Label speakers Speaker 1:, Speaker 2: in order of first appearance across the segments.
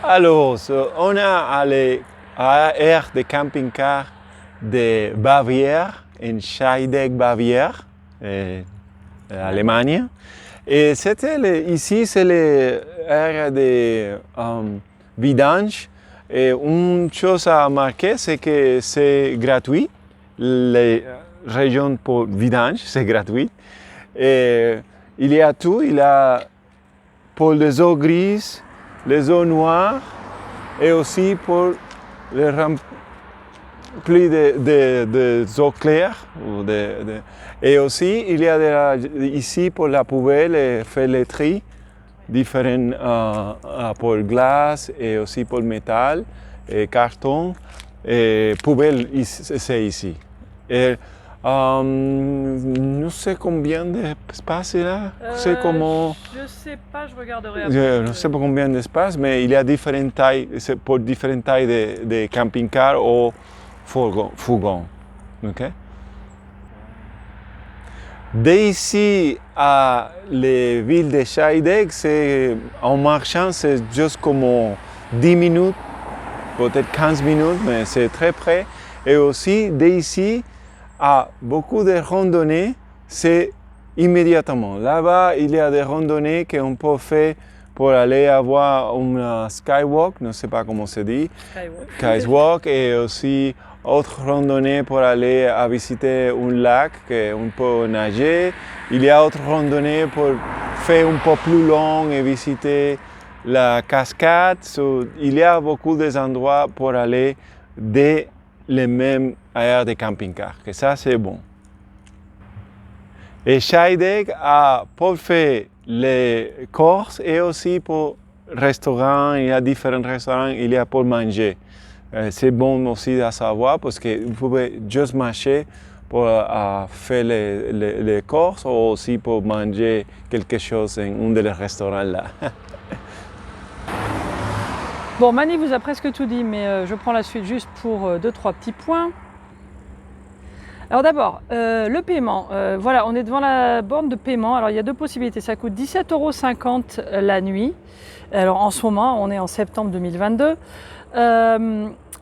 Speaker 1: Alors, on a l'aire de camping-car de Bavière, en Scheidegg, Bavière, Allemagne. Et ici, c'est l'aire de vidange. Et une chose à remarquer, c'est que c'est gratuit. Les régions pour vidange, c'est gratuit. Et il y a tout. Il y a pour les eaux grises, les eaux noires et aussi pour les remplis de eaux claires. Et aussi, il y a ici pour la poubelle et faire les tri différents pour glace et aussi pour métal et carton. Et poubelle, c'est ici. Et, je sais combien d'espace il y a.
Speaker 2: Je ne sais pas, je regarderai après.
Speaker 1: Je ne sais pas combien d'espace, mais il y a différentes tailles, pour différentes tailles de camping-car ou fourgon. Okay? D'ici à la ville de Scheidegg, en marchant, c'est juste comme 10 minutes, peut-être 15 minutes, mais c'est très près. Et aussi, d'ici à beaucoup de randonnées, c'est immédiatement. Là-bas, il y a des randonnées qu'on peut faire pour aller avoir une skywalk, je ne sais pas comment se dit, skywalk, et aussi autre randonnée pour aller à visiter un lac qu'on peut nager. Il y a autre randonnée pour faire un peu plus long et visiter la cascade. Il y a beaucoup d'endroits pour aller dès les mêmes aires de camping-car. Et ça, c'est bon. Et Scheidegg a pour faire les courses et aussi pour restaurants. Il y a différents restaurants, il y a pour manger. C'est bon aussi à savoir parce que vous pouvez juste marcher pour faire les courses ou aussi pour manger quelque chose dans un des restaurants là.
Speaker 2: Bon, Mani vous a presque tout dit, mais je prends la suite juste pour 2-3 petits points. Alors d'abord, le paiement. Voilà, on est devant la borne de paiement. Alors il y a deux possibilités. Ça coûte 17,50 € la nuit. Alors en ce moment, on est en septembre 2022.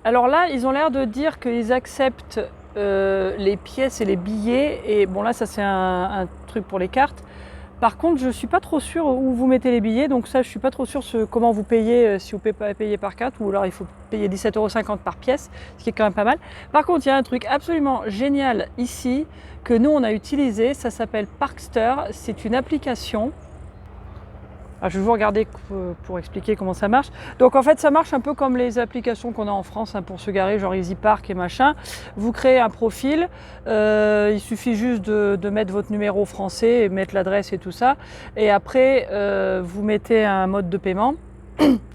Speaker 2: Alors là, ils ont l'air de dire qu'ils acceptent les pièces et les billets. Et bon là, ça c'est un truc pour les cartes. Par contre, je ne suis pas trop sûre où vous mettez les billets, donc ça je ne suis pas trop sûre comment vous payez, si vous payez par carte, ou alors il faut payer 17,50 € par pièce, ce qui est quand même pas mal. Par contre, il y a un truc absolument génial ici, que nous on a utilisé, ça s'appelle Parkster, c'est une application. Alors, je vais vous regarder pour expliquer comment ça marche. Donc en fait ça marche un peu comme les applications qu'on a en France pour se garer, genre EasyPark et machin. Vous créez un profil, il suffit juste de mettre votre numéro français et mettre l'adresse et tout ça. Et après vous mettez un mode de paiement.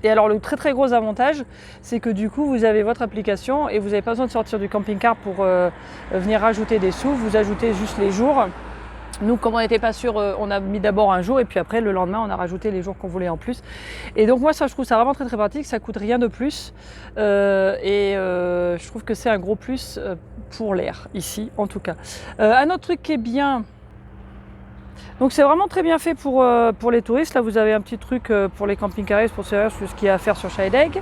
Speaker 2: Et alors le très très gros avantage, c'est que du coup vous avez votre application et vous n'avez pas besoin de sortir du camping-car pour venir rajouter des sous, vous ajoutez juste les jours. Nous, comme on n'était pas sûr, on a mis d'abord un jour et puis après le lendemain on a rajouté les jours qu'on voulait en plus. Et donc moi ça je trouve ça vraiment très très pratique, ça coûte rien de plus je trouve que c'est un gros plus pour l'air ici en tout cas. Un autre truc qui est bien, donc c'est vraiment très bien fait pour les touristes. Là vous avez un petit truc pour les camping-caristes pour savoir ce qu'il y a à faire sur Scheidegg.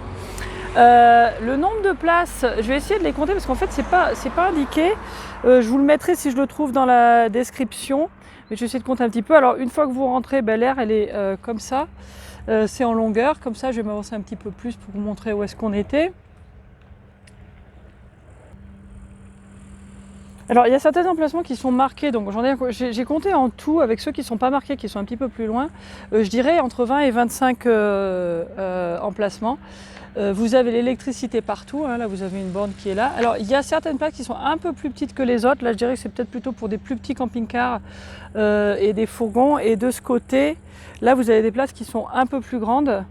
Speaker 2: Le nombre de places, je vais essayer de les compter parce qu'en fait c'est pas indiqué. Je vous le mettrai si je le trouve dans la description, mais je vais essayer de compter un petit peu. Alors une fois que vous rentrez, l'aire elle est comme ça, c'est en longueur, comme ça je vais m'avancer un petit peu plus pour vous montrer où est-ce qu'on était. Alors il y a certains emplacements qui sont marqués, donc j'ai compté en tout avec ceux qui ne sont pas marqués, qui sont un petit peu plus loin, je dirais entre 20 et 25 emplacements. Vous avez l'électricité partout, hein, là vous avez une borne qui est là. Alors il y a certaines places qui sont un peu plus petites que les autres, là je dirais que c'est peut-être plutôt pour des plus petits camping-cars et des fourgons. Et de ce côté, là vous avez des places qui sont un peu plus grandes.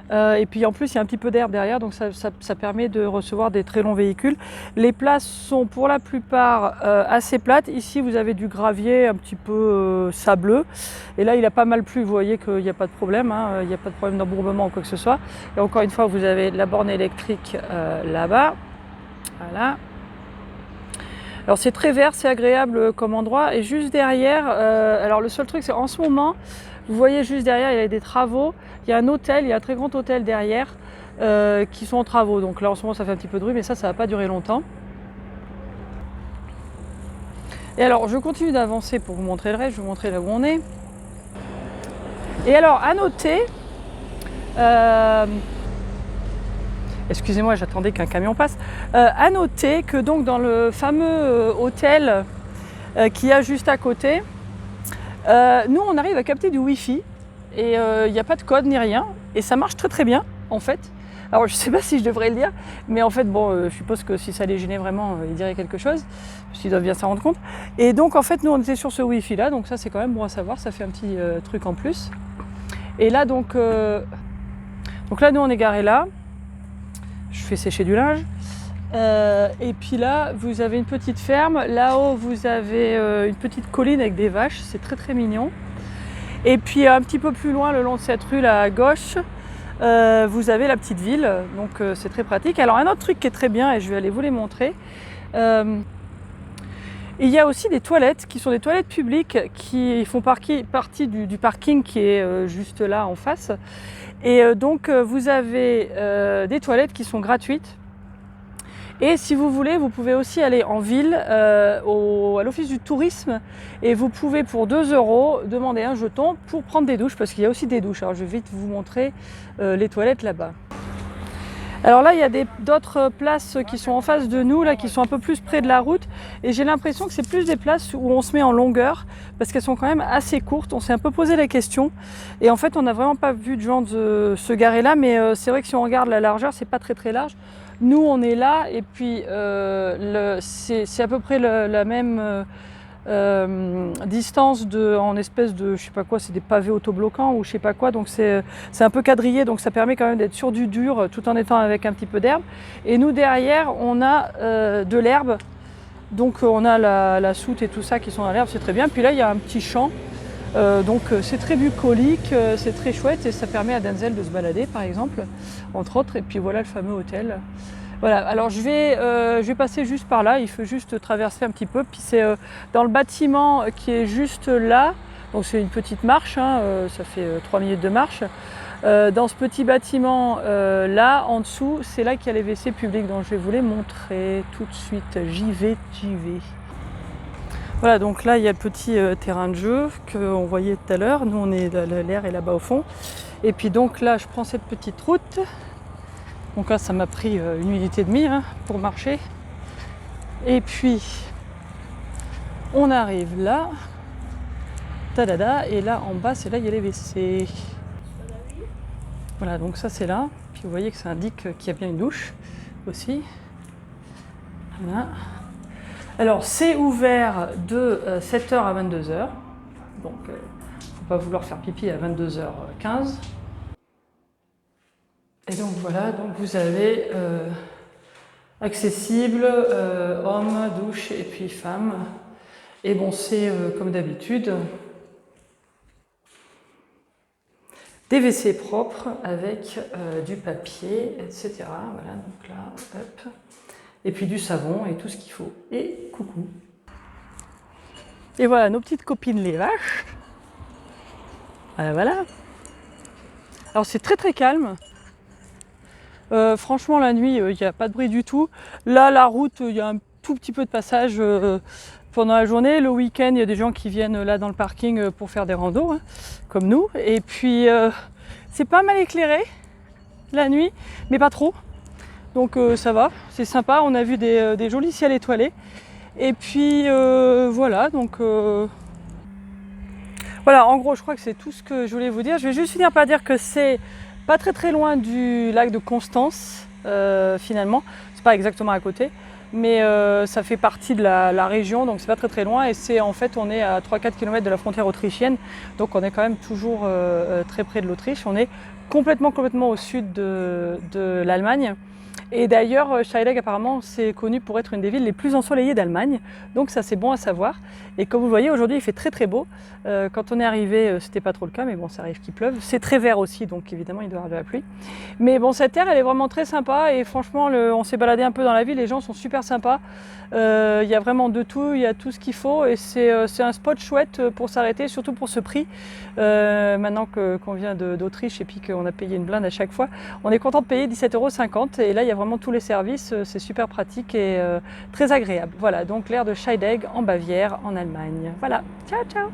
Speaker 2: Et puis en plus il y a un petit peu d'herbe derrière, donc ça permet de recevoir des très longs véhicules. Les places sont pour la plupart assez plates. Ici vous avez du gravier un petit peu sableux, et là il a pas mal plu, vous voyez qu'il n'y a pas de problème, hein, il n'y a pas de problème d'embourbement ou quoi que ce soit. Et encore une fois vous avez la borne électrique là-bas, voilà. Alors c'est très vert, c'est agréable comme endroit. Et juste derrière, alors le seul truc c'est en ce moment, Vous voyez juste derrière, il y a des travaux. Il y a un hôtel, il y a un très grand hôtel derrière qui sont en travaux. Donc là en ce moment ça fait un petit peu de bruit, mais ça va pas durer longtemps. Et alors je continue d'avancer pour vous montrer le reste, je vais vous montrer là où on est. Et alors à noter, excusez-moi, j'attendais qu'un camion passe. À noter que donc dans le fameux hôtel qu'il y a juste à côté, nous on arrive à capter du Wi-Fi et il n'y a pas de code ni rien et ça marche très très bien en fait. Alors je ne sais pas si je devrais le dire, mais en fait bon, je suppose que si ça les gênait vraiment, ils diraient quelque chose, parce qu'ils doivent bien s'en rendre compte. Et donc en fait nous on était sur ce Wi-Fi là, donc ça c'est quand même bon à savoir, ça fait un petit truc en plus. Et là donc là nous on est garé là, je fais sécher du linge. Et puis là, vous avez une petite ferme. Là-haut, vous avez une petite colline avec des vaches. C'est très très mignon. Et puis un petit peu plus loin, le long de cette rue là à gauche, vous avez la petite ville. Donc c'est très pratique. Alors un autre truc qui est très bien, et je vais aller vous les montrer. Il y a aussi des toilettes qui sont des toilettes publiques qui font partie du parking qui est juste là en face. Et donc vous avez des toilettes qui sont gratuites. Et si vous voulez, vous pouvez aussi aller en ville à l'office du tourisme et vous pouvez pour 2 € demander un jeton pour prendre des douches parce qu'il y a aussi des douches. Alors je vais vite vous montrer les toilettes là-bas. Alors là, il y a d'autres places qui sont en face de nous, là, qui sont un peu plus près de la route. Et j'ai l'impression que c'est plus des places où on se met en longueur parce qu'elles sont quand même assez courtes. On s'est un peu posé la question. Et en fait, on n'a vraiment pas vu de gens se garer là. Mais c'est vrai que si on regarde la largeur, c'est pas très très large. Nous, on est là et puis c'est à peu près la même distance en espèce de, je sais pas quoi, c'est des pavés autobloquants ou je sais pas quoi. Donc c'est un peu quadrillé, donc ça permet quand même d'être sur du dur tout en étant avec un petit peu d'herbe. Et nous, derrière, on a de l'herbe. Donc on a la soute et tout ça qui sont dans l'herbe, c'est très bien. Puis là, il y a un petit champ. Donc c'est très bucolique, c'est très chouette et ça permet à Denzel de se balader par exemple, entre autres. Et puis voilà le fameux hôtel. Voilà, alors je vais passer juste par là, il faut juste traverser un petit peu. Puis c'est dans le bâtiment qui est juste là, donc c'est une petite marche, hein, ça fait 3 minutes de marche. Dans ce petit bâtiment là, en dessous, c'est là qu'il y a les WC publics, donc je vais vous les montrer tout de suite. J'y vais. Voilà, donc là il y a le petit terrain de jeu qu'on voyait tout à l'heure. Nous on est l'air est là-bas au fond. Et puis donc là je prends cette petite route. Donc là ça m'a pris 1 minute et demie hein, pour marcher. Et puis on arrive là. Tadada, et là en bas c'est là il y a les WC. Voilà, donc ça c'est là. Puis vous voyez que ça indique qu'il y a bien une douche aussi. Voilà. Alors c'est ouvert de 7h à 22h, donc il ne faut pas vouloir faire pipi à 22h15. Et donc voilà, donc vous avez accessible hommes, douche et puis femmes. Et bon c'est comme d'habitude des WC propres avec du papier, etc. Voilà, donc là, hop. Et puis du savon et tout ce qu'il faut. Et coucou. Et voilà nos petites copines les vaches. Voilà. Alors c'est très très calme. Franchement la nuit il n'y a pas de bruit du tout. Là la route il y a un tout petit peu de passage pendant la journée. Le week-end il y a des gens qui viennent là dans le parking pour faire des randos hein, comme nous. Et puis c'est pas mal éclairé la nuit mais pas trop. Donc ça va, c'est sympa, on a vu des jolis ciels étoilés. Et puis voilà, donc voilà, en gros je crois que c'est tout ce que je voulais vous dire. Je vais juste finir par dire que c'est pas très très loin du lac de Constance finalement. C'est pas exactement à côté, mais ça fait partie de la région, donc c'est pas très très loin. Et c'est en fait on est à 3-4 km de la frontière autrichienne, donc on est quand même toujours très près de l'Autriche. On est complètement au sud de l'Allemagne. Et d'ailleurs, Scheidegg apparemment c'est connu pour être une des villes les plus ensoleillées d'Allemagne, donc ça c'est bon à savoir. Et comme vous le voyez, aujourd'hui il fait très très beau. Quand on est arrivé, c'était pas trop le cas, mais bon, ça arrive qu'il pleuve. C'est très vert aussi, donc évidemment il doit y avoir de la pluie. Mais bon, cette terre elle est vraiment très sympa et franchement, on s'est baladé un peu dans la ville, les gens sont super super sympa. Il y a vraiment de tout, il y a tout ce qu'il faut et c'est un spot chouette pour s'arrêter, surtout pour ce prix. Maintenant qu'on vient d'Autriche et puis qu'on a payé une blinde à chaque fois, on est content de payer 17,50 € et là il y a vraiment tous les services, c'est super pratique et très agréable. Voilà, donc l'aire de Scheidegg en Bavière, en Allemagne. Voilà, ciao ciao!